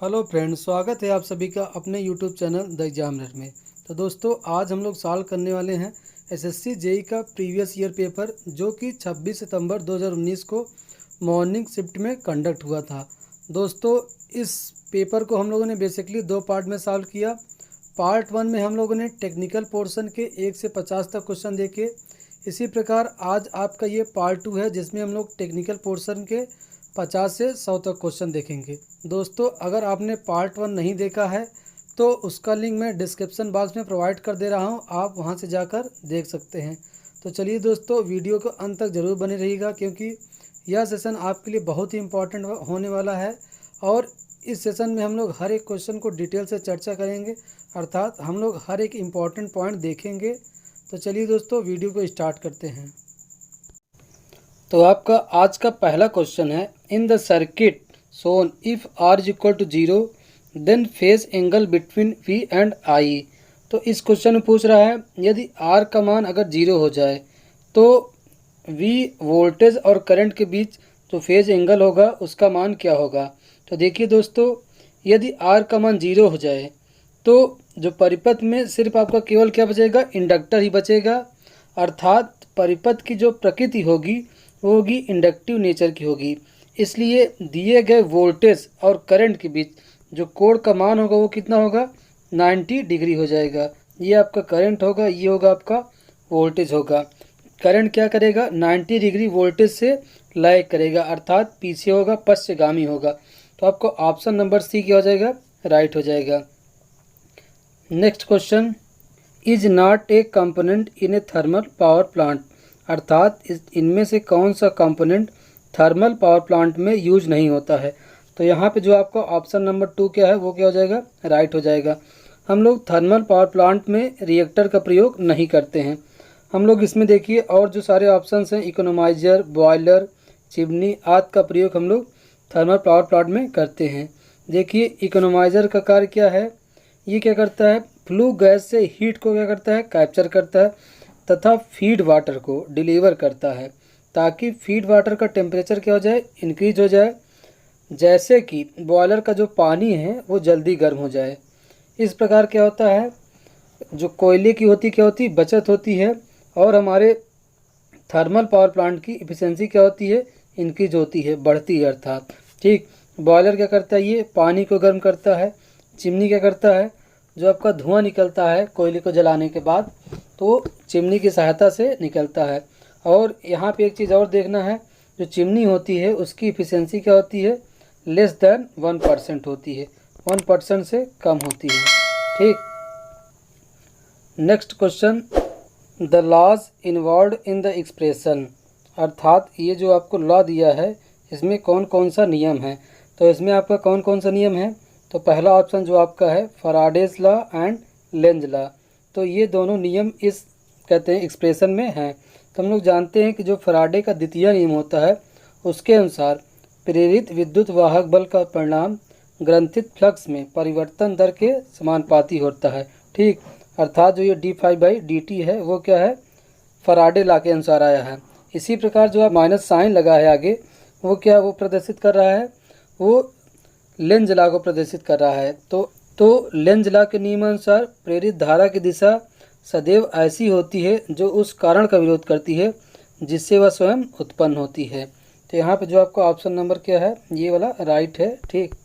Hello friends, स्वागत है आप सभी का अपने यूट्यूब चैनल द एग्जामिनर में। तो दोस्तों, आज हम लोग सॉल्व करने वाले हैं एसएससी जेई का प्रीवियस ईयर पेपर, जो कि 26 सितंबर 2019 को मॉर्निंग शिफ्ट में कंडक्ट हुआ था। दोस्तों, इस पेपर को हम लोगों ने बेसिकली दो पार्ट में सॉल्व किया। पार्ट 1 में हम लोगों ने टेक्निकल पोर्शन के 1 से 50 तक क्वेश्चन देखे। इसी प्रकार आज आपका ये पार्ट 2 है, जिसमें हम लोग टेक्निकल पोर्शन के 50 से 100 तक क्वेश्चन देखेंगे। दोस्तों, अगर आपने पार्ट 1 नहीं देखा है तो उसका लिंक मैं डिस्क्रिप्शन बॉक्स में प्रोवाइड कर दे रहा हूं, आप वहां से जाकर देख सकते हैं। तो चलिए दोस्तों, वीडियो को अंत तक ज़रूर बने रहिएगा, क्योंकि यह सेशन आपके लिए बहुत ही इम्पोर्टेंट होने वाला है। और इस सेशन में हम लोग हर एक क्वेश्चन को डिटेल से चर्चा करेंगे, अर्थात हम लोग हर एक इम्पॉर्टेंट पॉइंट देखेंगे। तो चलिए दोस्तों, वीडियो को स्टार्ट करते हैं। तो आपका आज का पहला क्वेश्चन है, in the circuit shown if R is equal to 0 then phase angle between V and I. तो इस क्वेश्चन में पूछ रहा है, यदि आर का मान अगर 0 हो जाए तो वी वोल्टेज और करंट के बीच जो फेज एंगल होगा उसका मान क्या होगा। तो देखिए दोस्तों, यदि आर का मान 0 हो जाए तो जो परिपथ में सिर्फ आपका केवल क्या बचेगा, इंडक्टर ही बचेगा। अर्थात परिपथ की जो प्रकृति होगी वो होगी इंडक्टिव नेचर की होगी। इसलिए दिए गए वोल्टेज और करंट के बीच जो कोण का मान होगा वो कितना होगा, 90 डिग्री हो जाएगा। ये आपका करंट होगा, ये होगा आपका वोल्टेज होगा। करंट क्या करेगा, 90 डिग्री वोल्टेज से लैग करेगा, अर्थात पीछे होगा, पश्चगामी होगा। तो आपको ऑप्शन नंबर सी क्या हो जाएगा, राइट हो जाएगा। Next question, is not a component in A thermal power plant. अर्थात इनमें से कौन सा कंपोनेंट थर्मल पावर प्लांट में यूज नहीं होता है। तो यहाँ पे जो आपका ऑप्शन नंबर 2 क्या है वो क्या हो जाएगा, राइट हो जाएगा। हम लोग थर्मल पावर प्लांट में रिएक्टर का प्रयोग नहीं करते हैं। हम लोग इसमें देखिए और जो सारे ऑप्शंस हैं, इकोनोमाइजर, बॉयलर, चिमनी आदि का प्रयोग हम लोग थर्मल पावर प्लांट में करते हैं। देखिए, इकोनोमाइजर का कार्य क्या है, ये क्या करता है, फ्लू गैस से हीट को क्या करता है, कैप्चर करता है तथा फीड वाटर को डिलीवर करता है, ताकि फीड वाटर का टेम्परेचर क्या हो जाए, इंक्रीज हो जाए, जैसे कि बॉयलर का जो पानी है वो जल्दी गर्म हो जाए। इस प्रकार क्या होता है, जो कोयले की होती क्या होती, बचत होती है, और हमारे थर्मल पावर प्लांट की इफिशियंसी क्या होती है, इंक्रीज होती है, बढ़ती है अर्थात। ठीक, बॉयलर क्या करता है, ये पानी को गर्म करता है। चिमनी क्या करता है, जो आपका धुआं निकलता है कोयले को जलाने के बाद, तो चिमनी की सहायता से निकलता है। और यहाँ पे एक चीज़ और देखना है, जो चिमनी होती है उसकी इफिशियंसी क्या होती है, लेस देन 1% होती है, 1% से कम होती है। ठीक, next question, the laws involve in the expression. अर्थात ये जो आपको लॉ दिया है इसमें कौन कौन सा नियम है। तो इसमें आपका कौन कौन सा नियम है, तो पहला ऑप्शन जो आपका है Faraday's law and Lenz law. तो ये दोनों नियम इस कहते हैं एक्सप्रेशन में हैं। तो हम लोग जानते हैं कि जो फैराडे का द्वितीय नियम होता है उसके अनुसार प्रेरित विद्युत वाहक बल का परिणाम ग्रंथित फ्लक्स में परिवर्तन दर के समानुपाती होता है। ठीक, अर्थात जो ये d∅dt है वो क्या है, फैराडे लॉ के अनुसार आया है। इसी प्रकार जो आप माइनस साइन लगा है आगे, वो क्या वो प्रदर्शित कर रहा है, वो लेंज लॉ को प्रदर्शित कर रहा है। तो लेंज लॉ के नियमानुसार प्रेरित धारा की दिशा सदैव ऐसी होती है जो उस कारण का विरोध करती है जिससे वह स्वयं उत्पन्न होती है। तो यहाँ पे जो आपका ऑप्शन नंबर क्या है, ये वाला राइट है। ठीक,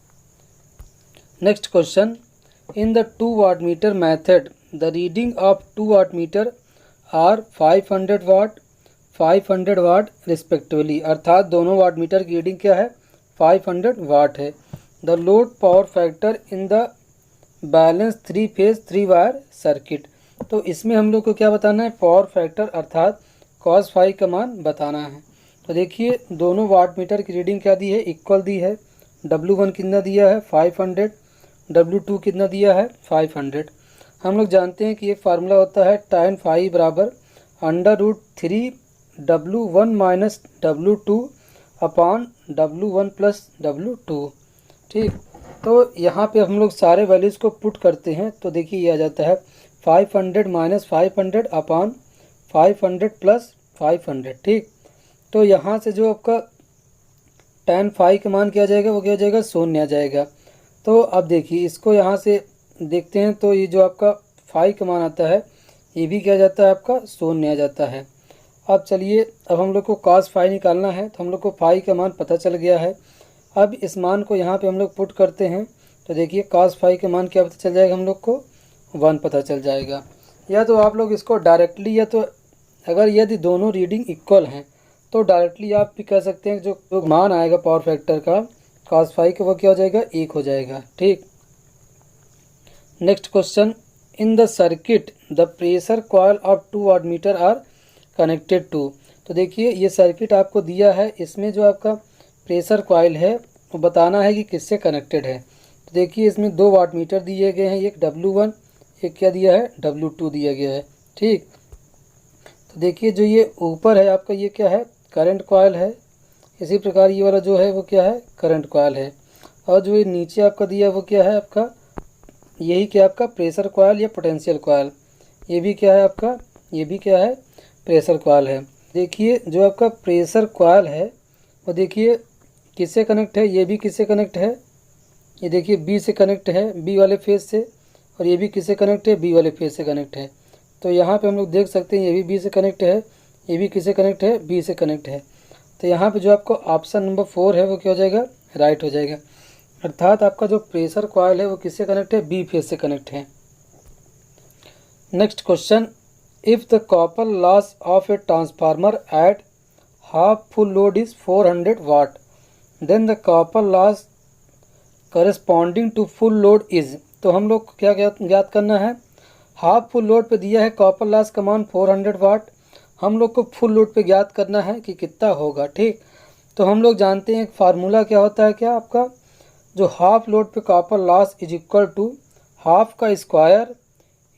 next question, in the 2 watt meter method the reading of 2 watt meter are 500 watt 500 watt respectively. अर्थात दोनों वाट मीटर की रीडिंग क्या है, 500 वाट है। The load power factor in the balance 3 phase 3 wire circuit. तो इसमें हम लोग को क्या बताना है, पावर फैक्टर अर्थात cos फाई का मान बताना है। तो देखिए, दोनों वाट मीटर की रीडिंग क्या दी है, इक्वल दी है। W1 कितना दिया है, 500, W2 कितना दिया है, 500। हम लोग जानते हैं कि एक फार्मूला होता है tan फाई बराबर √3 W1 minus W2 upon W1 plus W2। ठीक, तो यहाँ पे हम लोग सारे वैल्यूज़ को पुट करते हैं, तो देखिए ये आ जाता है 500 माइनस 500 अपॉन 500 प्लस 500। ठीक, तो यहाँ से जो आपका tan फाई का मान क्या आ जाएगा, वो क्या हो जाएगा, 0 आ जाएगा। तो अब देखिए इसको यहाँ से देखते हैं, तो ये जो आपका फाई का मान आता है ये भी क्या जाता है आपका शून्य आ जाता है। अब चलिए, अब हम लोग को cos फाई निकालना है, तो हम लोग को फाई का मान पता चल गया है। अब इस मान को यहाँ पे हम लोग पुट करते हैं, तो देखिए cos फाई का मान क्या पता चल जाएगा, हम लोग को 1 पता चल जाएगा। या तो आप लोग इसको डायरेक्टली, या तो अगर यदि दोनों रीडिंग इक्वल हैं तो डायरेक्टली आप भी कह सकते हैं जो मान आएगा पावर फैक्टर का cos फाई का वो क्या हो जाएगा 1 हो जाएगा। ठीक, next question, in the circuit the pressure coil of 2 watt meter are connected to. तो देखिए ये सर्किट आपको दिया है, इसमें जो आपका प्रेशर कॉइल है वो बताना है कि किससे कनेक्टेड है। तो देखिए इसमें 2 वाट मीटर दिए गए हैं, एक W1 एक क्या दिया है W2 दिया गया है। ठीक, तो देखिए जो ये ऊपर है आपका ये क्या है करंट कॉइल है, इसी प्रकार ये वाला जो है वो क्या है करंट कॉइल है, और जो ये नीचे आपका दिया है वो क्या है आपका यही क्या आपका प्रेशर कॉइल या पोटेंशियल कॉइल, ये भी क्या है आपका ये भी क्या है प्रेशर कॉइल है। देखिए जो आपका प्रेशर कॉइल है वो देखिए किससे कनेक्ट है, ये भी किससे कनेक्ट है, ये देखिए बी से कनेक्ट है, बी वाले फेज से, और ये भी किससे कनेक्ट है बी वाले फेज से कनेक्ट है। तो यहाँ पे हम लोग देख सकते हैं ये भी बी से कनेक्ट है, ये भी किससे कनेक्ट है बी से कनेक्ट है। तो यहाँ पे जो आपको ऑप्शन नंबर 4 है वो क्या हो जाएगा राइट हो जाएगा, अर्थात आपका जो प्रेशर कॉइल है वो किससे कनेक्ट है बी फेज से कनेक्ट है। Next question, if the copper loss of a transformer at half full load is 400 watt then the copper loss corresponding to full load is. तो हम लोग को क्या ज्ञात करना है, हाफ फुल लोड पे दिया है कॉपर लॉस का मान 400 वाट, हम लोग को फुल लोड पे ज्ञात करना है कि कितना होगा। ठीक, तो हम लोग जानते हैं फार्मूला क्या होता है, क्या आपका जो हाफ लोड पे copper loss is equal to half का स्क्वायर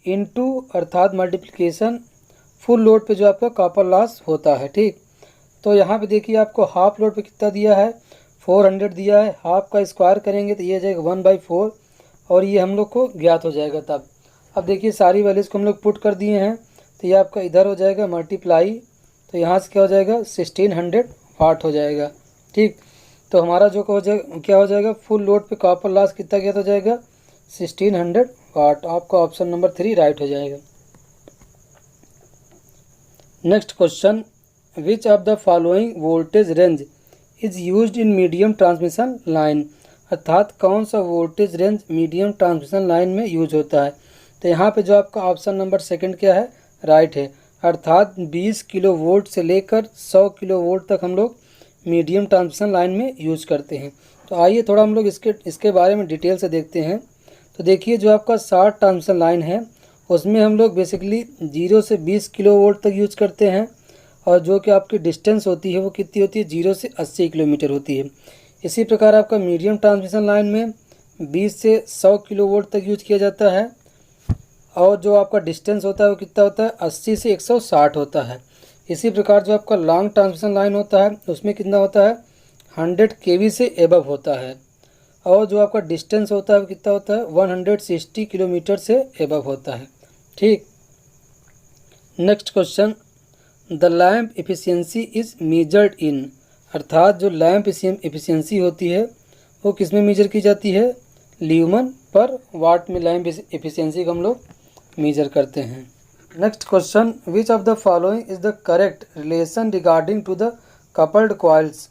इनटू अर्थात मल्टीप्लिकेशन फुल लोड पे जो आपका कॉपर लॉस होता है। ठीक, तो यहाँ पे देखिए आपको हाफ लोड पे कितना दिया है 400 दिया है, हाफ का स्क्वायर करेंगे तो ये जाएगा 1/4 और ये हम लोग को ज्ञात हो जाएगा तब। अब देखिए सारी वैल्यूज़ को हम लोग पुट कर दिए हैं, तो ये आपका इधर हो जाएगा मल्टीप्लाई, तो यहाँ से क्या हो जाएगा 1600 वाट हो जाएगा। ठीक, तो हमारा जो क्या हो जाएगा फुल लोड पे कॉपर लॉस कितना ज्ञात हो जाएगा 1600 वाट। आपका ऑप्शन नंबर 3 राइट हो जाएगा। Next question, which of the following voltage range is used in medium transmission line, अर्थात कौन सा voltage range medium transmission line में यूज होता है। तो यहाँ पे जो आपका ऑप्शन नंबर 2 क्या है राइट है, अर्थात 20 किलो वोल्ट से लेकर 100 किलो वोल्ट तक हम लोग मीडियम ट्रांसमिशन लाइन में यूज करते हैं। तो आइए थोड़ा हम लोग इसके बारे में डिटेल से देखते हैं। तो देखिए जो आपका शॉर्ट ट्रांसमिशन लाइन है उसमें हम लोग बेसिकली 0 से 20 किलो वोल्ट तक यूज करते हैं, और जो कि आपकी डिस्टेंस होती है वो कितनी होती है 0 से 80 किलोमीटर होती है। इसी प्रकार आपका मीडियम ट्रांसमिशन लाइन में 20 से 100 किलो वोल्ट तक यूज किया जाता है, और जो आपका डिस्टेंस होता है वो कितना होता है 80 से 160 होता है। इसी प्रकार जो आपका लॉन्ग ट्रांसमिशन लाइन होता है उसमें कितना होता है 100 kV से एबव होता है, और जो आपका डिस्टेंस होता है वो कितना होता है 160 किलोमीटर से एबव होता है। ठीक, next question, the lamp efficiency is measured in, अर्थात जो लैम्प एफिशिएंसी होती है वो किस में मेजर की जाती है ल्यूमन पर वाट में लैम्प एफिशिएंसी को हम लोग मेजर करते हैं। Next question, which of the following is the correct relation regarding to the coupled coils.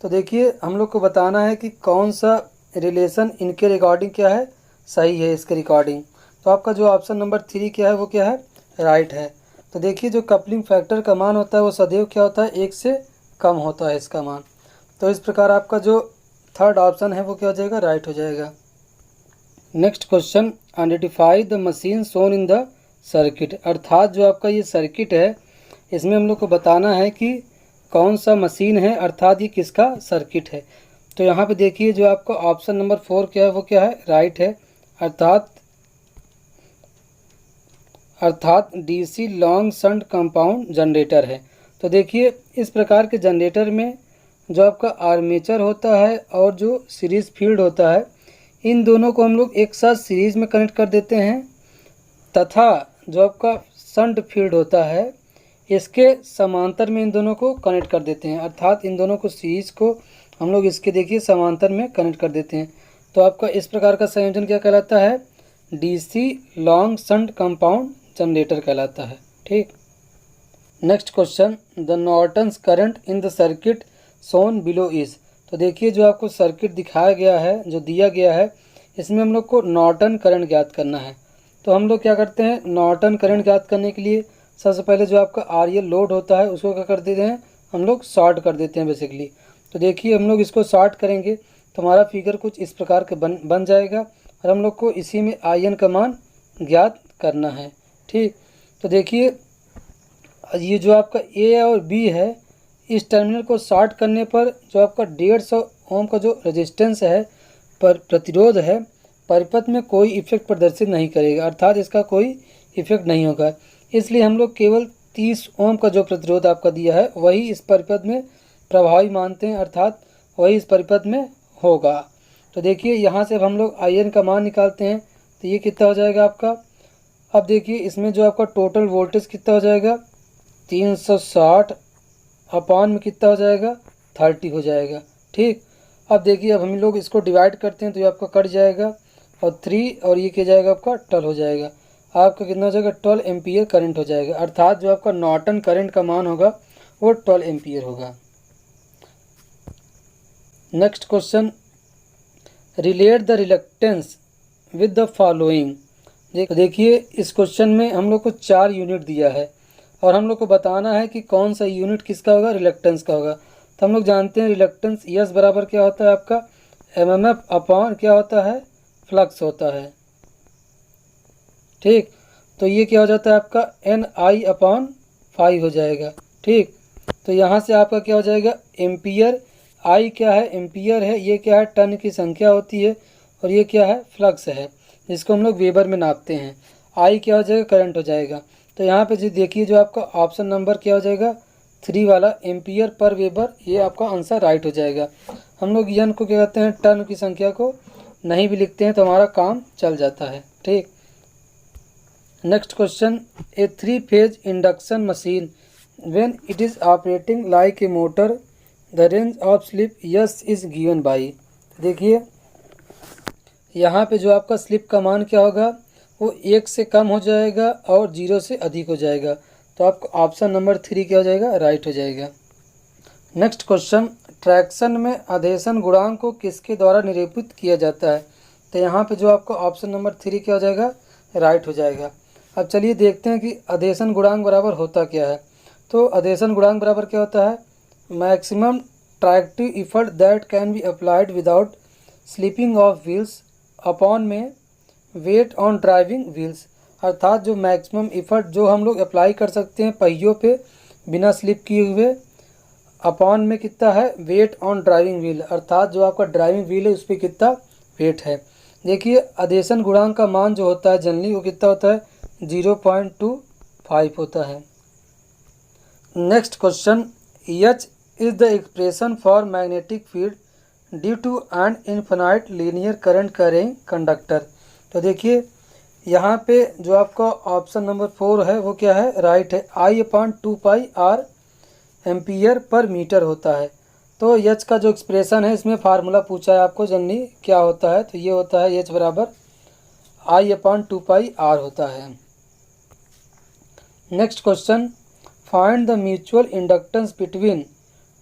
तो देखिए हम लोग को बताना है कि कौन सा रिलेशन इनके रिगार्डिंग क्या है सही है इसके रिगार्डिंग। तो आपका जो ऑप्शन नंबर 3 क्या है वो क्या है राइट है। तो देखिए जो कपलिंग फैक्टर का मान होता है वो सदैव क्या होता है 1 से कम होता है इसका मान। तो इस प्रकार आपका जो थर्ड ऑप्शन है वो क्या हो जाएगा राइट हो जाएगा। Next question, identify the machine shown in the circuit, अर्थात जो आपका ये सर्किट है इसमें हम लोग को बताना है कि कौन सा मशीन है, अर्थात ये किसका सर्किट है। तो यहाँ पे देखिए जो आपका ऑप्शन नंबर 4 क्या है वो क्या है राइट है, अर्थात DC long shunt compound generator है। तो देखिए इस प्रकार के जनरेटर में जो आपका आर्मेचर होता है और जो सीरीज़ फील्ड होता है इन दोनों को हम लोग एक साथ सीरीज़ में कनेक्ट कर देते हैं, तथा जो आपका शंट फील्ड होता है इसके समांतर में इन दोनों को कनेक्ट कर देते हैं, अर्थात इन दोनों को सीरीज़ को हम लोग इसके देखिए समांतर में कनेक्ट कर देते हैं। तो आपका इस प्रकार का संयोजन क्या कहलाता है, DC long shunt compound generator कहलाता है। ठीक। Next question, the Norton's current in the circuit shown below is. तो देखिए जो आपको सर्किट दिखाया गया है, जो दिया गया है, इसमें हम लोग को नॉर्टन करंट ज्ञात करना है। तो हम लोग क्या करते हैं, नॉर्टन करंट ज्ञात करने के लिए सबसे पहले जो आपका आरएल लोड होता है उसको क्या कर देते हैं, हम लोग शॉर्ट कर देते हैं बेसिकली। तो देखिए हम लोग इसको शॉर्ट करेंगे तो हमारा फिगर कुछ इस प्रकार का बन जाएगा और हम लोग को इसी में आईएन का मान ज्ञात करना है। ठीक। तो देखिए ये जो आपका ए और बी है, इस टर्मिनल को शॉर्ट करने पर जो आपका 150 ओम का जो रेजिस्टेंस है, पर प्रतिरोध है, परिपथ में कोई इफेक्ट प्रदर्शित नहीं करेगा, अर्थात इसका कोई इफेक्ट नहीं होगा। इसलिए हम लोग केवल 30 ओम का जो प्रतिरोध आपका दिया है वही इस परिपथ में प्रभावी मानते हैं, अर्थात वही इस परिपथ में होगा। तो देखिए यहाँ से अब हम लोग आईएन का मान निकालते हैं तो ये कितना हो जाएगा आपका। अब देखिए इसमें जो आपका टोटल वोल्टेज कितना हो जाएगा, 360 अपॉन में कितना हो जाएगा, 30 हो जाएगा। ठीक। अब देखिए अब हम लोग इसको डिवाइड करते हैं तो ये आपका कट जाएगा और 3 और ये क्या जाएगा आपका 12 हो जाएगा। आपका कितना हो जाएगा, 12 एम्पियर करंट हो जाएगा, अर्थात जो आपका नॉर्टन करंट का मान होगा वो 12 एम्पियर होगा। Next question, relate the reluctance with the following. देखिए इस क्वेश्चन में हम लोग को 4 यूनिट दिया है और हम लोग को बताना है कि कौन सा यूनिट किसका होगा, रिलक्टेंस का होगा। तो हम लोग जानते हैं रिलक्टेंस यस बराबर क्या होता है आपका, एमएमएफ अपॉन क्या होता है, फ्लक्स होता है। ठीक। तो ये क्या हो जाता है आपका एन आई अपॉन 5 हो जाएगा। ठीक। तो यहाँ से आपका क्या हो जाएगा, एम्पियर, आई क्या है, एम्पियर है, ये क्या है, टन की संख्या होती है, और ये क्या है, फ्लक्स है, जिसको हम लोग वेबर में नापते हैं। आई क्या हो जाएगा, करंट हो जाएगा। तो यहाँ पे जो देखिए जो आपका ऑप्शन नंबर क्या हो जाएगा, 3 वाला एम्पियर पर वेबर, ये आपका आंसर राइट हो जाएगा। हम लोग यन को क्या कहते हैं, टन की संख्या को नहीं भी लिखते हैं तो हमारा काम चल जाता है। ठीक। Next question, A 3 phase induction machine when it is operating like a motor the range of slip yes is given by. देखिए यहाँ पे जो आपका स्लिप का मान क्या होगा, वो 1 से कम हो जाएगा और 0 से अधिक हो जाएगा। तो आपको ऑप्शन नंबर 3 क्या हो जाएगा, राइट हो जाएगा। नेक्स्ट क्वेश्चन, ट्रैक्शन में अधेशन गुणांक को किसके द्वारा निरूपित किया जाता है। तो यहाँ पे जो आपका ऑप्शन नंबर 3 क्या हो जाएगा, राइट हो जाएगा। अब चलिए देखते हैं कि अधेशन गुणांक बराबर होता क्या है। तो अधेशन गुणांक बराबर क्या होता है, maximum tractive effort that can be applied without slipping of wheels upon में वेट ऑन ड्राइविंग व्हील्स, अर्थात जो मैक्सिमम इफर्ट जो हम लोग अप्लाई कर सकते हैं पहियों पे बिना स्लिप किए हुए, अपॉन में कितना है, वेट ऑन ड्राइविंग व्हील, अर्थात जो आपका ड्राइविंग व्हील है उस पर कितना वेट है। देखिए अधेशन गुणांक का मान जो होता है जनरली वो कितना होता है, 0.25 होता है। Next question, H is the expression for magnetic field due to an infinite linear current carrying conductor. तो देखिए यहाँ पे जो आपका ऑप्शन नंबर 4 है वो क्या है, राइट है, I/2πr एम्पियर पर मीटर होता है। तो एच का जो एक्सप्रेशन है इसमें फार्मूला पूछा है आपको जनरली क्या होता है, तो ये होता है एच बराबर I/2πr होता है। Next question, find the mutual inductance between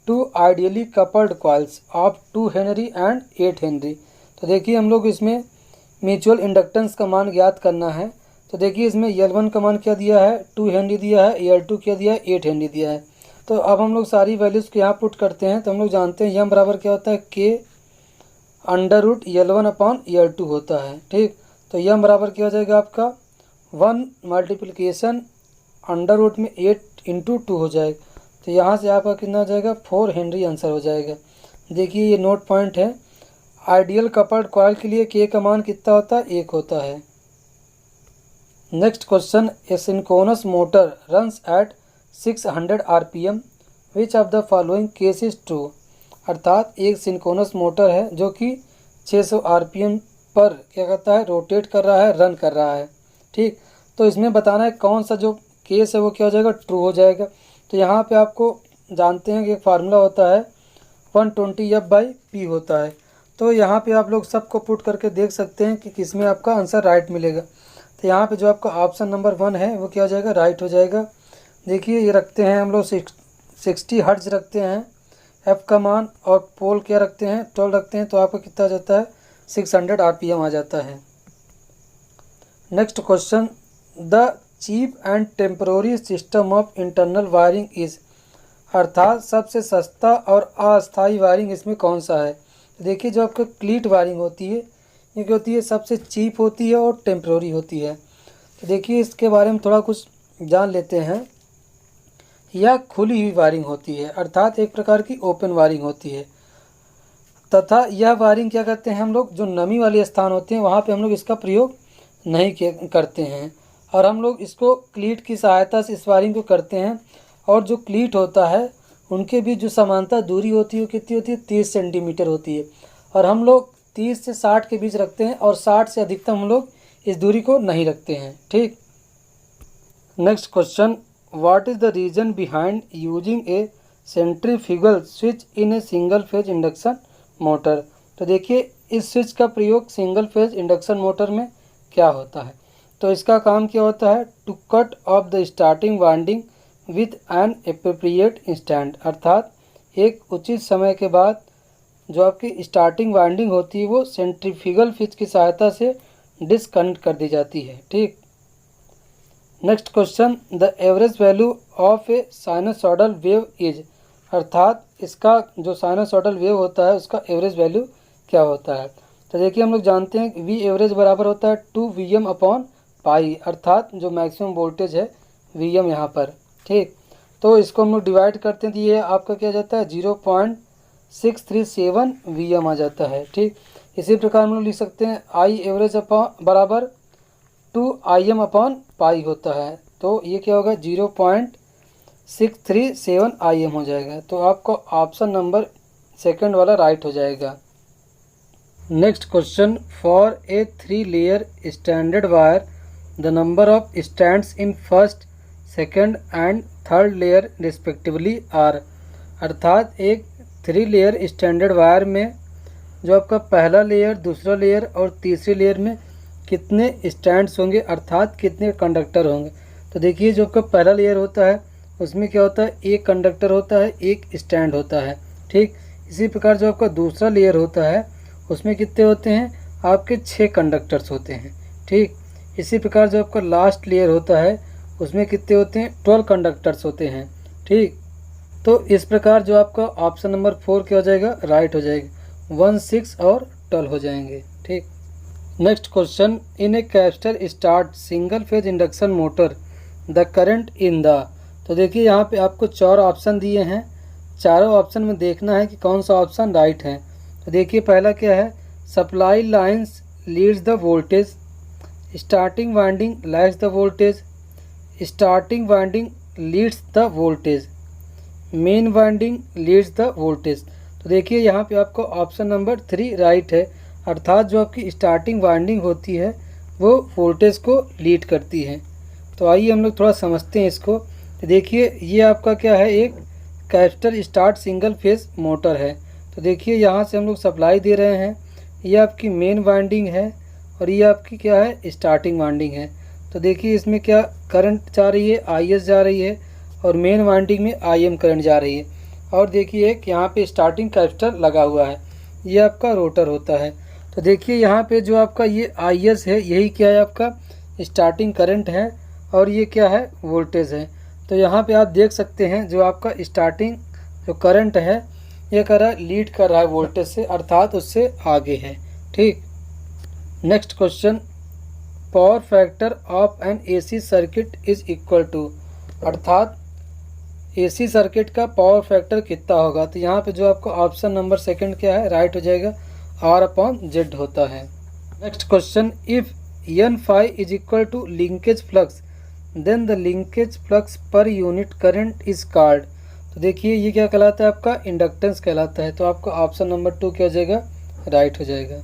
2 ideally coupled coils of 2 Henry and 8 Henry. तो देखिए हम लोग इसमें म्यूचुअल इंडक्टेंस का मान ज्ञात करना है। तो देखिए इसमें L1 का मान क्या दिया है, 2 हेनरी दिया है, L2 क्या दिया है, 8 हेनरी दिया है। तो अब हम लोग सारी वैल्यूज़ को यहाँ पुट करते हैं तो हम लोग जानते हैं यम बराबर क्या होता है, K√L1/L2 होता है। ठीक। तो यम बराबर क्या हो जाएगा आपका 1 मल्टीप्लिकेशन अंडर रूट में 8 × 2 हो जाएगा। तो यहाँ से आपका कितना हो जाएगा, 4 हेनरी आंसर हो जाएगा। देखिए ये नोट पॉइंट है, आइडियल कपल्ड कॉइल के लिए के का मान कितना होता है, 1 होता है। Next question, a synchronous motor runs at 600 RPM which of the following case is true. अर्थात एक सिंक्रोनस मोटर है जो कि 600 RPM पर क्या करता है, रोटेट कर रहा है, रन कर रहा है। ठीक। तो इसमें बताना है कौन सा जो केस है वो क्या हो जाएगा, ट्रू हो जाएगा। तो यहाँ पे आपको जानते हैं कि एक फार्मूला होता है 120F/P होता है। तो यहाँ पे आप लोग सबको पुट करके देख सकते हैं कि किसमें आपका आंसर राइट मिलेगा। तो यहाँ पे जो आपका ऑप्शन नंबर 1 है वो क्या हो जाएगा, राइट हो जाएगा। देखिए ये रखते हैं हम लोग 60 हर्ट्ज रखते हैं एफ का मान, और पोल क्या रखते हैं 12 रखते हैं, तो आपका कितना आ जाता है 600 RPM आ जाता है। Next question, the cheap and temporary system of internal wiring is, अर्थात सबसे सस्ता और अस्थायी वायरिंग इसमें कौन सा है। तो देखिए जो आपका क्लीट वायरिंग होती है ये क्या होती है, सबसे चीप होती है और टेम्पररी होती है। तो देखिए इसके बारे में थोड़ा कुछ जान लेते हैं। यह खुली हुई वायरिंग होती है, अर्थात एक प्रकार की ओपन वायरिंग होती है, तथा यह वायरिंग क्या करते हैं हम लोग, जो नमी वाले स्थान होते हैं वहाँ पे हम लोग इसका प्रयोग नहीं करते हैं, और हम लोग इसको क्लीट की सहायता से इस वायरिंग को करते हैं। और जो क्लीट होता है उनके बीच जो समांतर दूरी होती है वो कितनी होती है, 30 सेंटीमीटर होती है, और हम लोग 30 से 60 के बीच रखते हैं, और 60 से अधिकतम हम लोग इस दूरी को नहीं रखते हैं। ठीक। Next question, what is the reason behind using A centrifugal switch in A single phase induction motor. तो देखिए इस स्विच का प्रयोग सिंगल फेज इंडक्शन मोटर में क्या होता है। तो इसका काम क्या होता है, to cut off the starting winding with an appropriate instant, अर्थात एक उचित समय के बाद जो आपकी स्टार्टिंग वाइंडिंग होती है वो सेंट्रीफ्यूगल स्विच की सहायता से डिस्कनेक्ट कर दी जाती है। ठीक। Next question, the average value of A sinusoidal wave is, अर्थात इसका जो साइनसॉइडल वेव होता है उसका एवरेज वैल्यू क्या होता है। तो देखिए हम लोग जानते हैं कि वी एवरेज बराबर होता है 2Vm/π, अर्थात जो मैक्सिमम वोल्टेज है Vm यहाँ पर। ठीक। तो इसको हम लोग डिवाइड करते हैं तो ये आपका क्या जाता है 0.637 Vm आ जाता है। ठीक। इसी प्रकार हम लोग लिख सकते हैं आई एवरेज बराबर 2Im/π होता है, तो ये क्या होगा 0.637 Im हो जाएगा। तो आपको ऑप्शन नंबर 2 वाला राइट हो जाएगा। Next question, for a 3 layer stranded wire the number of strands in first, second and third layer respectively are, अर्थात एक 3 लेयर स्टैंडर्ड वायर में जो आपका पहला लेयर, दूसरा लेयर और तीसरी लेयर में कितने स्टैंड्स होंगे, अर्थात कितने कंडक्टर होंगे। तो देखिए जो आपका पहला लेयर होता है उसमें क्या होता है, एक कंडक्टर होता है, एक स्टैंड होता है। ठीक। इसी प्रकार जो आपका दूसरा लेयर होता है उसमें कितने होते हैं, आपके 6 कंडक्टर्स होते हैं। ठीक। इसी प्रकार जो आपका लास्ट लेयर होता है उसमें कितने होते हैं, 12 कंडक्टर्स होते हैं। ठीक। तो इस प्रकार जो आपका ऑप्शन नंबर 4 क्या हो जाएगा, राइट हो जाएगा, 1, 6 और 12 हो जाएंगे। ठीक। Next question, in a capacitor start single phase induction motor the current in the, तो देखिए यहाँ पे आपको 4 ऑप्शन दिए हैं, चारों ऑप्शन में देखना है कि कौन सा ऑप्शन राइट है। तो देखिए पहला क्या है, supply lines leads the voltage, starting winding lags the voltage, starting winding leads the voltage, main winding leads the voltage. तो देखिए यहाँ पे आपको ऑप्शन नंबर 3 राइट है, अर्थात जो आपकी स्टार्टिंग वाइंडिंग होती है वो वोल्टेज को लीड करती है। तो आइए हम लोग थोड़ा समझते हैं इसको। तो देखिए ये आपका क्या है, एक capacitor start single phase motor है। तो देखिए यहाँ से हम लोग सप्लाई दे रहे हैं, ये आपकी मेन वाइंडिंग है और ये आपकी क्या है, स्टार्टिंग वाइंडिंग है। तो देखिए इसमें क्या करंट जा रही है, IS जा रही है, और मेन वाइंडिंग में IM करंट जा रही है। और देखिए एक यहाँ पे स्टार्टिंग कैपेसिटर लगा हुआ है, ये आपका रोटर होता है। तो देखिए यहाँ पे जो आपका ये IS है यही क्या है, आपका स्टार्टिंग करंट है, और ये क्या है, वोल्टेज है। तो यहाँ पे आप देख सकते हैं जो आपका स्टार्टिंग जो करंट है ये लीड कर रहा है वोल्टेज से, अर्थात उससे आगे है। ठीक। Next question, power factor of an AC circuit is equal to, अर्थात AC सर्किट का पावर फैक्टर कितना होगा। तो यहाँ पे जो आपका ऑप्शन नंबर 2 क्या है, राइट हो जाएगा, R/Z होता है। Next question, if N∅ is equal to linkage flux then the linkage flux per unit current is called. तो देखिए ये क्या कहलाता है, आपका इंडक्टेंस कहलाता है। तो आपका ऑप्शन नंबर 2 क्या हो जाएगा, राइट हो जाएगा।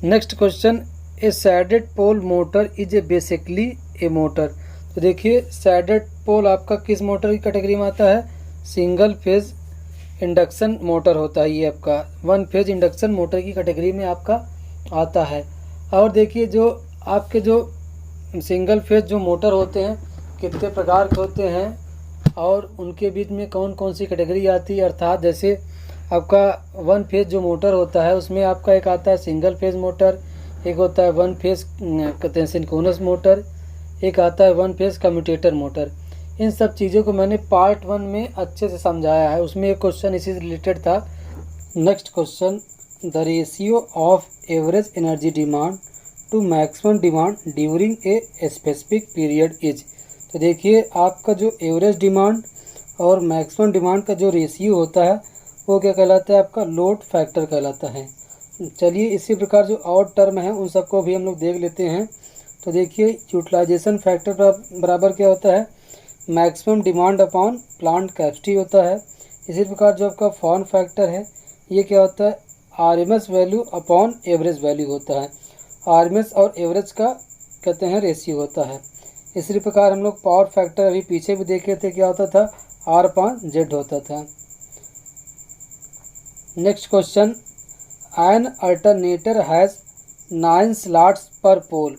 Next question, a shaded pole motor is a basically a motor. तो देखिए सैडेड पोल आपका किस मोटर की कैटेगरी में आता है, सिंगल फेज इंडक्शन मोटर होता है। ये आपका 1 फेज इंडक्शन मोटर की कैटेगरी में आपका आता है। और देखिए जो आपके जो सिंगल फेज जो मोटर होते हैं कितने प्रकार के होते हैं और उनके बीच में कौन कौन सी कैटेगरी आती है, अर्थात जैसे आपका 1 फेज जो मोटर होता है उसमें आपका एक आता है सिंगल फेज मोटर, एक होता है 1 फेज कहते हैं सिंक्रोनस मोटर, एक आता है 1 फेज कम्यूटेटर मोटर। इन सब चीज़ों को मैंने पार्ट 1 में अच्छे से समझाया है, उसमें एक क्वेश्चन इसी से रिलेटेड था। Next question, the ratio of average energy demand to maximum demand during a specific period is. तो देखिए आपका जो एवरेज डिमांड और मैक्सिमम डिमांड का जो रेशियो होता है वो क्या कहलाता है, आपका लोड फैक्टर कहलाता है। चलिए इसी प्रकार जो और टर्म है उन सबको भी हम लोग देख लेते हैं। तो देखिए यूटिलाइजेशन फैक्टर बराबर क्या होता है, maximum demand upon plant capacity होता है। इसी प्रकार जो आपका फॉर्म फैक्टर है ये क्या होता है, RMS value upon average value होता है। आरएमएस और एवरेज का कहते हैं रेशियो होता है। इसी प्रकार हम लोग पावर फैक्टर अभी पीछे भी देखे थे, क्या होता था, आर अपॉन जेड होता था। Next question, an alternator has 9 slots per pole,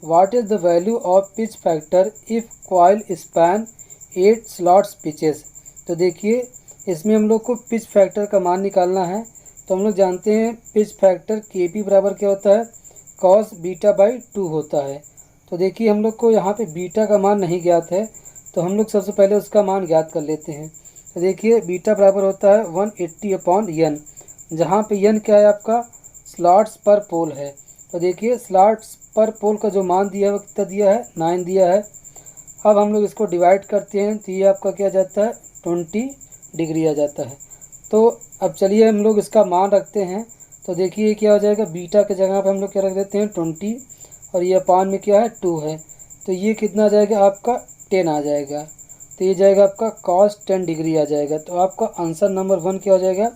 what is the value of pitch factor if coil span 8 slots pitches. तो देखिए इसमें हम लोग को पिच फैक्टर का मान निकालना है। तो हम लोग जानते हैं पिच फैक्टर केपी बराबर क्या होता है, कॉस बीटा बाई 2 होता है। तो देखिए हम लोग को यहाँ पे बीटा का मान नहीं ज्ञात है, तो हम लोग सबसे पहले उसका मान ज्ञात कर लेते हैं। तो देखिए बीटा बराबर होता है 180 अपॉन एन, जहाँ पे एन क्या है, आपका स्लॉट्स पर पोल है। तो देखिए स्लॉट्स पर पोल का जो मान दिया है वो कितना दिया है, 9 दिया है। अब हम लोग इसको डिवाइड करते हैं तो ये आपका क्या जाता है, 20 डिग्री आ जाता है। तो अब चलिए हम लोग इसका मान रखते हैं। तो देखिए क्या हो जाएगा, बीटा के जगह पे हम लोग क्या रख देते हैं 20, और ये अपान में क्या है 2 है। तो ये कितना आ जाएगा, आपका 10 आ जाएगा। तो ये जाएगा आपका cos 10 डिग्री आ जाएगा। तो आपका आंसर नंबर 1 क्या हो जाएगा,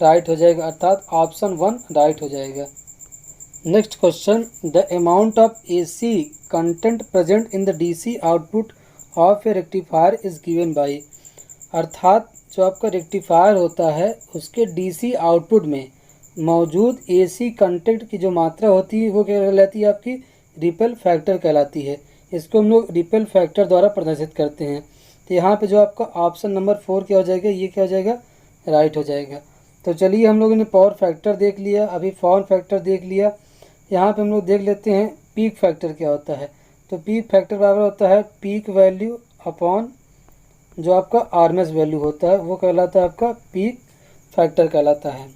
राइट हो जाएगा, अर्थात ऑप्शन 1 राइट हो जाएगा। Next question, the amount of AC content present in the DC output of a rectifier is given by. अर्थात जो आपका रेक्टिफायर होता है उसके DC आउटपुट में मौजूद AC कंटेंट की जो मात्रा होती है वो क्या कहलाती है, आपकी रिपेल फैक्टर कहलाती है। इसको हम लोग रिपेल फैक्टर द्वारा प्रदर्शित करते हैं। तो यहाँ पे जो आपका ऑप्शन नंबर 4 क्या हो जाएगा, ये क्या हो जाएगा, राइट हो जाएगा। तो चलिए हम लोगों ने पावर फैक्टर देख लिया, अभी फॉर्म फैक्टर देख लिया। यहाँ पे हम लोग देख लेते हैं पीक फैक्टर क्या होता है। तो पीक फैक्टर बराबर होता है पीक वैल्यू अपॉन जो आपका आरएमएस वैल्यू होता है वो कहलाता है आपका पीक फैक्टर कहलाता है।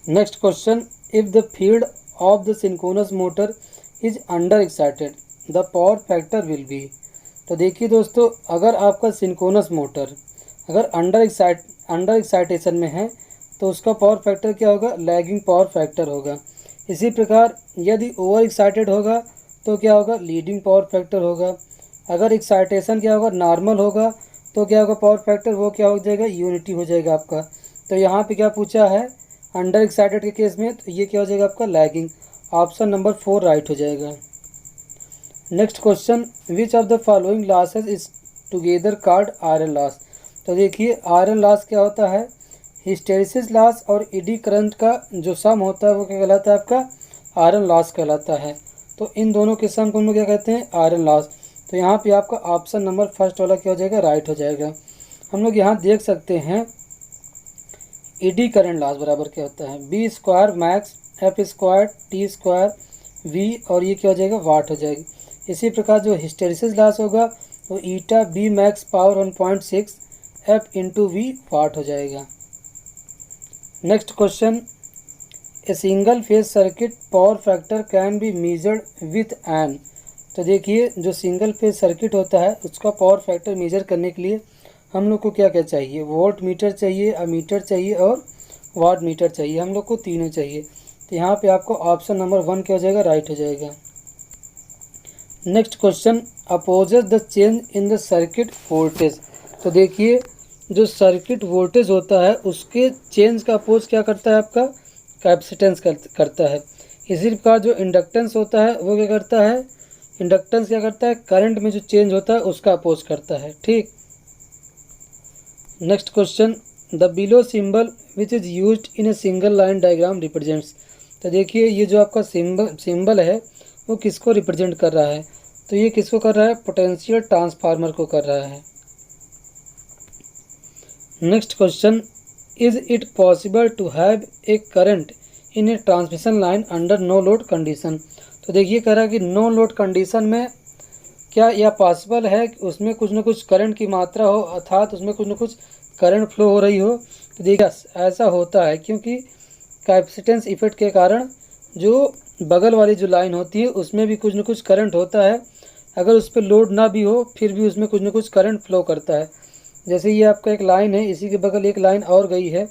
Next question, if the field of the synchronous motor is under excited the power factor will be. तो देखिए दोस्तों, अगर आपका सिंक्रोनस मोटर अगर अंडर एक्साइटेशन में है तो उसका पावर फैक्टर क्या होगा, लैगिंग पावर फैक्टर होगा। इसी प्रकार यदि ओवर एक्साइटेड होगा तो क्या होगा, लीडिंग पावर फैक्टर होगा। अगर एक्साइटेशन क्या होगा, नॉर्मल होगा तो क्या होगा पावर फैक्टर, वो क्या हो जाएगा, यूनिटी हो जाएगा आपका। तो यहाँ पे क्या पूछा है, अंडर एक्साइटेड के केस में, तो ये क्या हो जाएगा आपका लैगिंग। ऑप्शन नंबर 4 राइट हो जाएगा। Next question, which of the following losses is together called iron loss. तो देखिए आयरन लॉस क्या होता है, हिस्टेरिसिस लॉस और एडी करंट का जो सम होता है वो क्या कहलाता है, आपका आयरन लॉस कहलाता है। तो इन दोनों के सम को हम लोग क्या कहते हैं, आयरन लॉस। तो यहाँ पे आपका ऑप्शन नंबर 1 वाला क्या हो जाएगा, राइट हो जाएगा। हम लोग यहाँ देख सकते हैं एडी करंट लॉस बराबर क्या होता है, B square max F square T square V, और ये क्या हो जाएगा, वाट हो जाएगी। इसी प्रकार जो हिस्टेरिसिस लॉस होगा वो eta B max power 1.6 F into V watt हो जाएगा। Next question, a single phase circuit power factor can be measured with an. तो देखिए जो सिंगल फेज सर्किट होता है उसका पावर फैक्टर मेजर करने के लिए हम लोग को क्या क्या चाहिए, वोल्ट मीटर चाहिए, अमीटर चाहिए और वाट मीटर चाहिए। हम लोग को तीनों चाहिए। तो यहाँ पे आपको ऑप्शन नंबर 1 क्या हो जाएगा, राइट हो जाएगा। Next question, opposes the change in the circuit voltage. तो देखिए जो सर्किट वोल्टेज होता है उसके चेंज का अपोज क्या करता है, आपका कैपेसिटेंस करता है। इसी प्रकार जो इंडक्टेंस होता है वो क्या करता है, इंडक्टेंस क्या करता है, करंट में जो चेंज होता है उसका अपोज करता है। ठीक। Next question, the below symbol which is used in a single line diagram represents. तो देखिए ये जो आपका सिंबल है वो किसको रिप्रेजेंट कर रहा है, तो ये किसको कर रहा है, पोटेंशियल ट्रांसफार्मर को कर रहा है। Next question, is it possible to have a current in a transmission line under no load condition. तो देखिए कह रहा है कि नो लोड कंडीशन में क्या यह पॉसिबल है कि उसमें कुछ न कुछ करंट की मात्रा हो, अर्थात उसमें कुछ न कुछ करंट फ्लो हो रही हो। तो देखिए ऐसा होता है क्योंकि कैपेसिटेंस इफेक्ट के कारण जो बगल वाली जो लाइन होती है उसमें भी कुछ न कुछ करंट होता है। अगर उस पर लोड ना भी हो फिर भी उसमें कुछ न कुछ करंट फ्लो करता है। जैसे ये आपका एक लाइन है, इसी के बगल एक लाइन और गई है।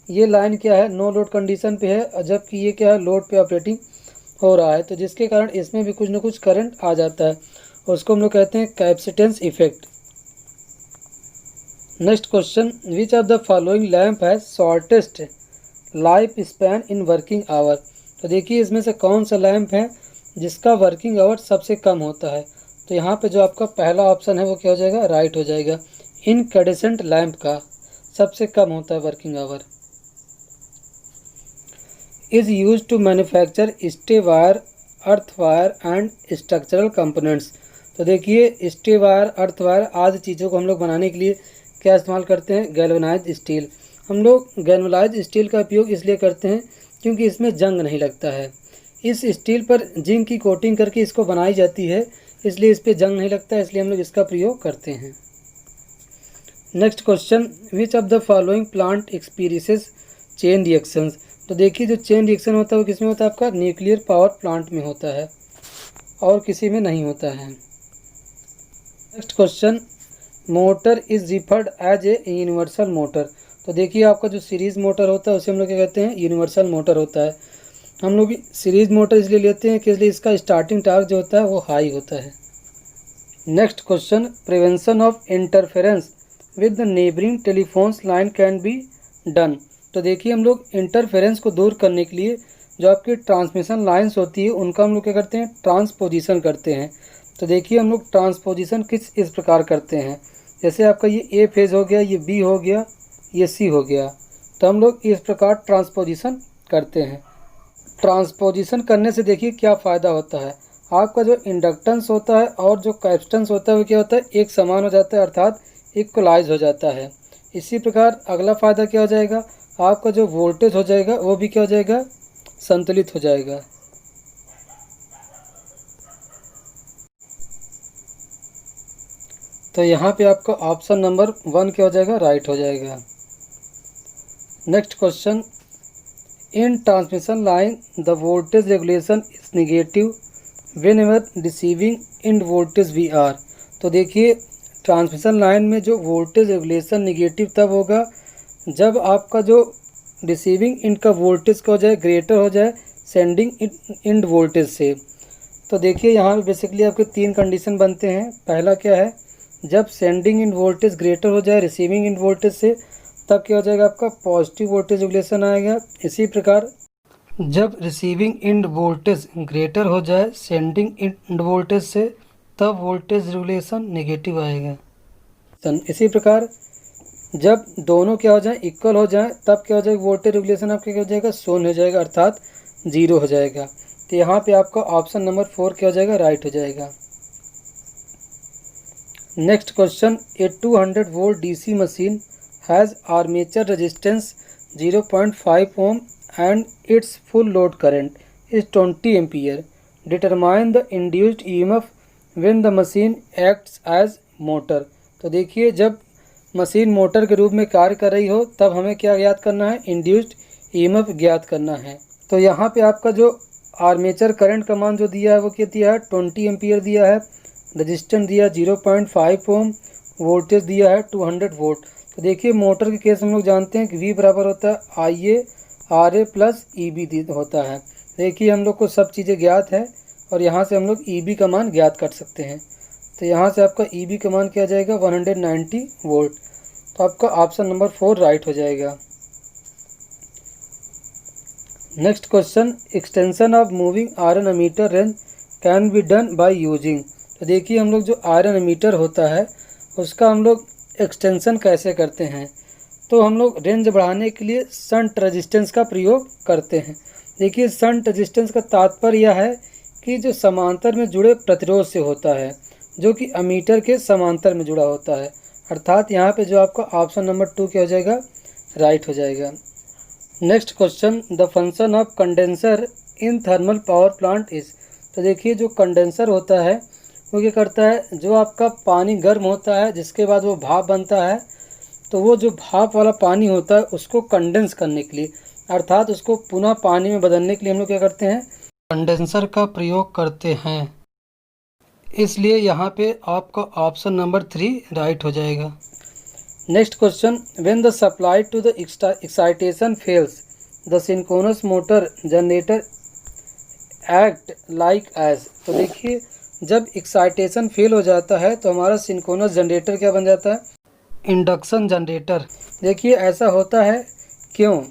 ये लाइन क्या है, नो लोड कंडीशन पे है, जबकि ये क्या है, लोड पे ऑपरेटिंग हो रहा है। तो जिसके कारण इसमें भी कुछ न कुछ करंट आ जाता है, उसको हम लोग कहते हैं capacitance effect. Next question, which of the following lamp has shortest life span in working hour. तो देखिए इसमें से कौन सा लैम्प है जिसका वर्किंग आवर सबसे कम होता है। तो यहाँ पे जो आपका पहला ऑप्शन है वो क्या हो जाएगा, राइट हो जाएगा। इनकैंडेसेंट लैम्प का सबसे कम होता है working hour. Is use to manufacture stay wire, earth wire and structural components. तो देखिए स्टे वायर, अर्थ वायर आदि चीज़ों को हम लोग बनाने के लिए क्या इस्तेमाल करते हैं, गैल्वेनाइज्ड स्टील। हम लोग गैल्वेनाइज्ड स्टील का उपयोग इसलिए करते हैं क्योंकि इसमें जंग नहीं लगता है। इस स्टील पर जिंक की कोटिंग करके इसको बनाई जाती है, इसलिए इस पर जंग नहीं लगता है, इसलिए हम लोग इसका प्रयोग करते हैं। Next question, which of the following plant experiences chain reactions. तो देखिए जो चेन रिएक्शन होता है वो किस में होता है, आपका न्यूक्लियर पावर प्लांट में होता है और किसी में नहीं होता है। Next question, motor is referred as a universal motor. तो देखिए आपका जो सीरीज मोटर होता है उसे हम लोग क्या कहते हैं, यूनिवर्सल मोटर होता है। हम लोग सीरीज मोटर इसलिए लेते हैं कि इसलिए इसका स्टार्टिंग टार्क जो होता है वो हाई होता है। Next question, prevention of interference with the neighbouring telephones line can be done. तो देखिए हम लोग इंटरफेरेंस को दूर करने के लिए जो आपकी ट्रांसमिशन लाइंस होती है उनका हम लोग क्या करते हैं, ट्रांसपोजिशन करते हैं। तो देखिए हम लोग ट्रांसपोजिशन इस प्रकार करते हैं, जैसे आपका ये ए फेज हो गया, ये बी हो गया, ये सी हो गया। तो हम लोग इस प्रकार ट्रांसपोजिशन करते हैं। ट्रांसपोजिशन करने से देखिए क्या फ़ायदा होता है, आपका जो इंडक्टेंस होता है और जो कैपेसिटेंस होता है वो क्या होता है, एक समान हो जाता है, अर्थात इक्वलाइज हो जाता है। इसी प्रकार अगला फ़ायदा क्या हो जाएगा, आपका जो वोल्टेज हो जाएगा वो भी क्या हो जाएगा, संतुलित हो जाएगा। तो यहाँ पे आपका ऑप्शन नंबर 1 क्या हो जाएगा, राइट हो जाएगा। Next question, in transmission line the voltage regulation is negative whenever receiving end voltage V R. तो देखिए ट्रांसमिशन लाइन में जो वोल्टेज रेगुलेशन नेगेटिव तब होगा जब आपका जो रिसीविंग इंड का वोल्टेज का हो जाए ग्रेटर हो जाए सेंडिंग इंड वोल्टेज से। तो देखिए यहाँ पे बेसिकली आपके 3 कंडीशन बनते हैं। पहला क्या है, जब सेंडिंग इंड वोल्टेज ग्रेटर हो जाए रिसीविंग इंड वोल्टेज से तब क्या हो जाएगा, आपका पॉजिटिव वोल्टेज रेगुलेशन आएगा। इसी प्रकार जब रिसीविंग इंड वोल्टेज ग्रेटर हो जाए सेंडिंग इंड वोल्टेज से तब वोल्टेज रेगुलेशन नेगेटिव आएगा। इसी प्रकार जब दोनों क्या हो जाए, इक्वल हो जाए, तब क्या हो जाएगा, वोल्टेज रेगुलेशन आपका क्या हो जाएगा, शून्य हो जाएगा, अर्थात 0 हो जाएगा। तो यहाँ पे आपका ऑप्शन नंबर 4 क्या हो जाएगा, राइट हो जाएगा। Next question, a 200 volt DC machine has armature resistance 0.5 ohm and its full load current is 20 ampere. Determine the induced EMF when the machine acts as motor. तो देखिए जब मशीन मोटर के रूप में कार्य कर रही हो तब हमें क्या ज्ञात करना है, इंड्यूस्ड ईएमएफ ज्ञात करना है। तो यहाँ पे आपका जो आर्मेचर करंट का मान जो दिया है वो क्या दिया है, 20 एम्पियर दिया है, रजिस्टेंस दिया 0.5 ओम, वोल्टेज दिया है 200 वोल्ट। तो देखिए मोटर के केस हम लोग जानते हैं कि V बराबर होता है IA RA प्लस EB होता है। देखिए हम लोग को सब चीज़ें ज्ञात है और यहाँ से हम लोग EB का मान ज्ञात कर सकते हैं। तो यहाँ से आपका EB का मान क्या जाएगा, 190 वोल्ट। तो आपका ऑप्शन नंबर 4 राइट हो जाएगा। Next question, extension of moving iron ammeter range can be done by using. तो देखिए हम लोग जो आयरन एमीटर होता है उसका हम लोग एक्सटेंशन कैसे करते हैं। तो हम लोग रेंज बढ़ाने के लिए शंट रेजिस्टेंस का प्रयोग करते हैं। देखिए शंट रेजिस्टेंस का तात्पर्य यह है कि जो समांतर में जुड़े प्रतिरोध से होता है, जो कि अमीटर के समांतर में जुड़ा होता है। अर्थात यहाँ पे जो आपका ऑप्शन नंबर 2 क्या हो जाएगा, राइट हो जाएगा। Next question, the function of condenser in thermal power plant is. तो देखिए जो कंडेंसर होता है वो क्या करता है, जो आपका पानी गर्म होता है जिसके बाद वो भाप बनता है, तो वो जो भाप वाला पानी होता है उसको कंडेंस करने के लिए, अर्थात उसको पुनः पानी में बदलने के लिए हम लोग क्या करते हैं, कंडेंसर का प्रयोग करते हैं। इसलिए यहाँ पे आपका ऑप्शन नंबर 3 राइट हो जाएगा। Next question, when the supply to the excitation fails the synchronous motor generator act like as. तो देखिए जब एक्साइटेशन फेल हो जाता है तो हमारा सिंक्रोनस जनरेटर क्या बन जाता है, इंडक्शन जनरेटर। देखिए ऐसा होता है क्यों,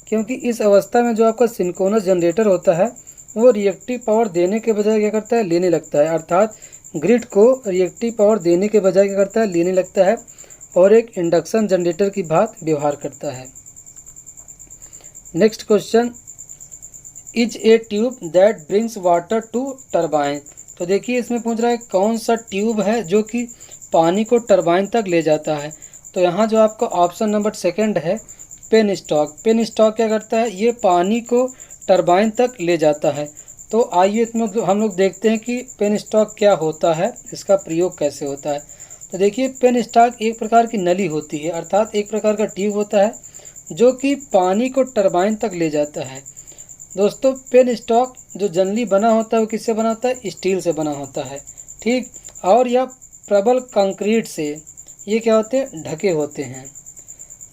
क्योंकि इस अवस्था में जो आपका सिंक्रोनस जनरेटर होता है वो रिएक्टिव पावर देने के बजाय क्या करता है, लेने लगता है। अर्थात ग्रिड को रिएक्टिव पावर देने के बजाय क्या करता है, लेने लगता है और एक इंडक्शन जनरेटर की बात व्यवहार करता है। Next question, is a tube that brings water to turbine. तो देखिए इसमें पूछ रहा है कौन सा ट्यूब है जो कि पानी को टरबाइन तक ले जाता है। तो यहाँ जो आपका ऑप्शन नंबर 2 है, पेन स्टॉक। पेन स्टॉक क्या करता है, ये पानी को टरबाइन तक ले जाता है। तो आइए हम लोग देखते हैं कि पेन स्टॉक क्या होता है, इसका प्रयोग कैसे होता है। तो देखिए पेन स्टॉक एक प्रकार की नली होती है, अर्थात एक प्रकार का ट्यूब होता है जो कि पानी को टरबाइन तक ले जाता है। दोस्तों पेन स्टॉक जो जनरली बना होता है वो किससे बना होता है, स्टील से बना होता है, ठीक। और यह प्रबल कंक्रीट से ये क्या होते हैं, ढके होते हैं।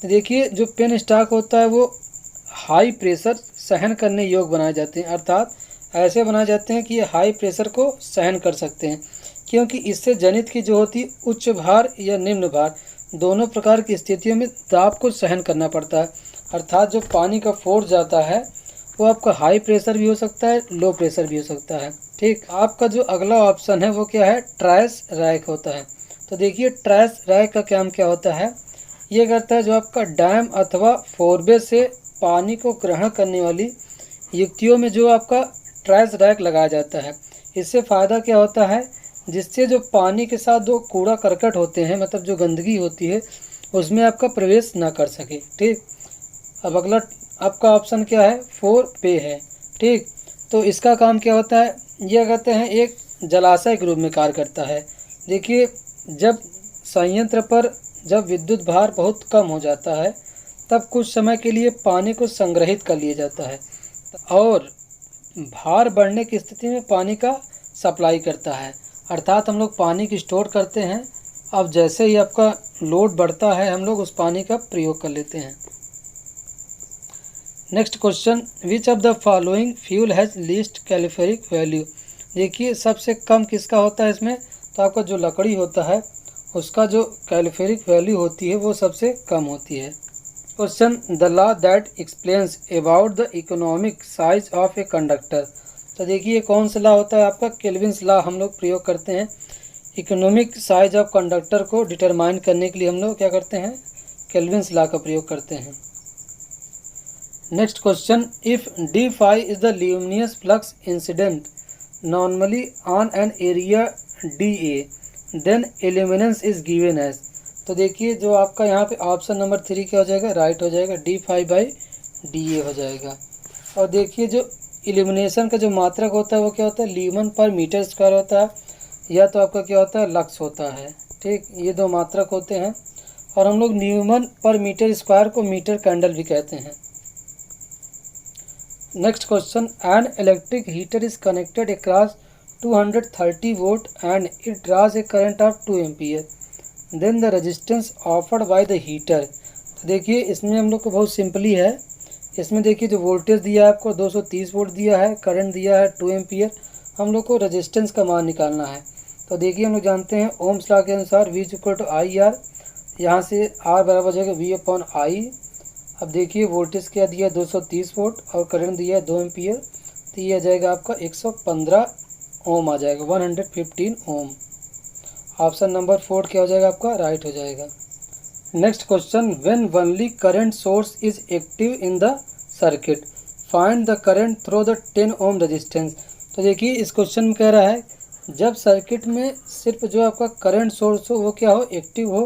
तो देखिए जो पेन स्टॉक होता है वो हाई प्रेशर सहन करने योग्य बनाए जाते हैं, अर्थात ऐसे बनाए जाते हैं कि ये हाई प्रेशर को सहन कर सकते हैं, क्योंकि इससे जनित की जो होती है उच्च भार या निम्न भार दोनों प्रकार की स्थितियों में दाब को सहन करना पड़ता है। अर्थात जो पानी का फोर्स जाता है वो आपका हाई प्रेशर भी हो सकता है, लो प्रेशर भी हो सकता है, ठीक। आपका जो अगला ऑप्शन है वो क्या है, ट्राइस रैक होता है। तो देखिए ट्राइस रैक का काम क्या होता है, ये करता है जो आपका डैम अथवा फोरबे से पानी को ग्रहण करने वाली युक्तियों में जो आपका ट्राइस रैक लगाया जाता है। इससे फ़ायदा क्या होता है, जिससे जो पानी के साथ जो कूड़ा करकट होते हैं, मतलब जो गंदगी होती है, उसमें आपका प्रवेश ना कर सके, ठीक। अब अगला आपका ऑप्शन क्या है, 4 है, ठीक। तो इसका काम क्या होता है, यह कहते हैं एक जलाशय के रूप में कार्य करता है। देखिए जब संयंत्र पर जब विद्युत भार बहुत कम हो जाता है तब कुछ समय के लिए पानी को संग्रहित कर लिया जाता है और भार बढ़ने की स्थिति में पानी का सप्लाई करता है। अर्थात हम लोग पानी की स्टोर करते हैं, अब जैसे ही आपका लोड बढ़ता है हम लोग उस पानी का प्रयोग कर लेते हैं। Next question, which of the following fuel has least calorific value. देखिए सबसे कम किसका होता है इसमें, तो आपका जो लकड़ी होता है उसका जो कैलोरीफिक वैल्यू होती है वो सबसे कम होती है। Question, the law that explains about the economic size of a conductor. तो देखिए कौन सा लॉ होता है आपका, केल्विन्स लॉ हम लोग प्रयोग करते हैं। इकोनॉमिक साइज ऑफ कंडक्टर को डिटरमाइन करने के लिए हम लोग क्या करते हैं, केल्विन्स लॉ का प्रयोग करते हैं। Next question, if D phi is the luminous flux incident normally on an area D A then illuminance is given as. तो देखिए जो आपका यहाँ पे ऑप्शन नंबर 3 क्या हो जाएगा, राइट हो जाएगा, d5/da हो जाएगा। और देखिए जो इल्यूमिनेशन का जो मात्रक होता है वो क्या होता है, ल्यूमन पर मीटर स्क्वायर होता है, या तो आपका क्या होता है, लक्स होता है, ठीक। ये दो मात्रक होते हैं और हम लोग न्यूमन पर मीटर स्क्वायर को मीटर कैंडल भी कहते हैं। Next question, an electric heater is connected across 230 volt and it draws a current of 2 ampere then the resistance offered by the heater. तो देखिए इसमें हम लोग को बहुत सिंपली है, इसमें देखिए जो वोल्टेज दिया है आपको 230 वोल्ट दिया है, करंट दिया है 2 एम्पियर, हम लोग को रेजिस्टेंस का मान निकालना है। तो देखिए हम लोग जानते हैं ओम्स लॉ के अनुसार V = IR, यहाँ से R बराबर हो जाएगा V/I। अब देखिए वोल्टेज क्या दिया है 230 वोल्ट और करंट दिया है 2 एम्पियर, तो ये आ जाएगा आपका 115 ओम आ जाएगा, 115 ओम। ऑप्शन नंबर 4 क्या हो जाएगा आपका, राइट हो जाएगा। Next question, when only current source is active in the circuit find the current through the 10 ohm resistance. तो देखिए इस क्वेश्चन में कह रहा है जब सर्किट में सिर्फ जो आपका करंट सोर्स हो वो क्या हो, एक्टिव हो,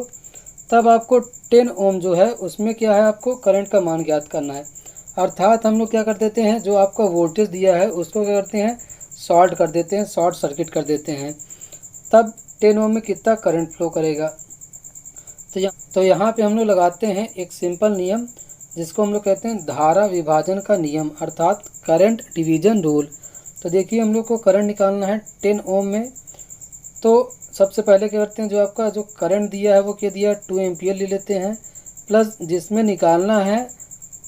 तब आपको 10 ओम जो है उसमें क्या है आपको करंट का मान ज्ञात करना है। अर्थात हम लोग क्या कर देते हैं, जो आपका वोल्टेज दिया है उसको क्या करते हैं, शॉर्ट कर देते हैं, शॉर्ट सर्किट कर देते हैं, तब 10 ओम में कितना करंट फ्लो करेगा। तो यहाँ पे हम लोग लगाते हैं एक सिंपल नियम जिसको हम लोग कहते हैं धारा विभाजन का नियम, अर्थात करंट डिवीजन रूल। तो देखिए हम लोग को करंट निकालना है 10 ओम में। तो सबसे पहले क्या करते हैं, जो आपका जो करंट दिया है वो क्या दिया है, 2 एम्पियर ले लेते हैं, प्लस जिसमें निकालना है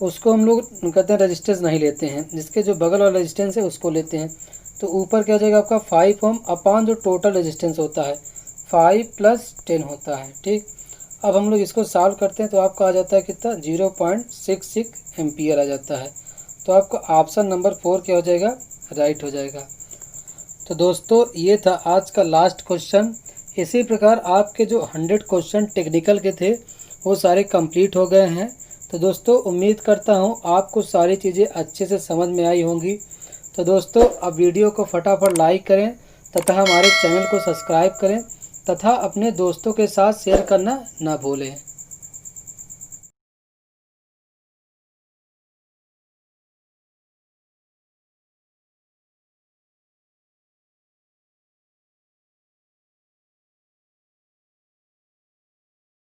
उसको हम लोग कहते हैं रेजिस्टेंस नहीं लेते हैं, जिसके जो बगल वाला रेजिस्टेंस है उसको लेते हैं। तो ऊपर क्या हो जाएगा आपका 5 ओम अपान जो टोटल रेजिस्टेंस होता है 5 + 10 होता है। ठीक, अब हम लोग इसको सॉल्व करते हैं तो आपका आ जाता है कितना, 0.66 एम्पियर आ जाता है। तो आपका ऑप्शन नंबर 4 क्या हो जाएगा, राइट हो जाएगा। तो दोस्तों ये था आज का लास्ट क्वेश्चन। इसी प्रकार आपके जो 100 क्वेश्चन टेक्निकल के थे वो सारे कंप्लीट हो गए हैं। तो दोस्तों उम्मीद करता हूँ आपको सारी चीज़ें अच्छे से समझ में आई होंगी। तो दोस्तों अब वीडियो को फटाफट लाइक करें तथा हमारे चैनल को सब्सक्राइब करें तथा अपने दोस्तों के साथ शेयर करना ना भूलें।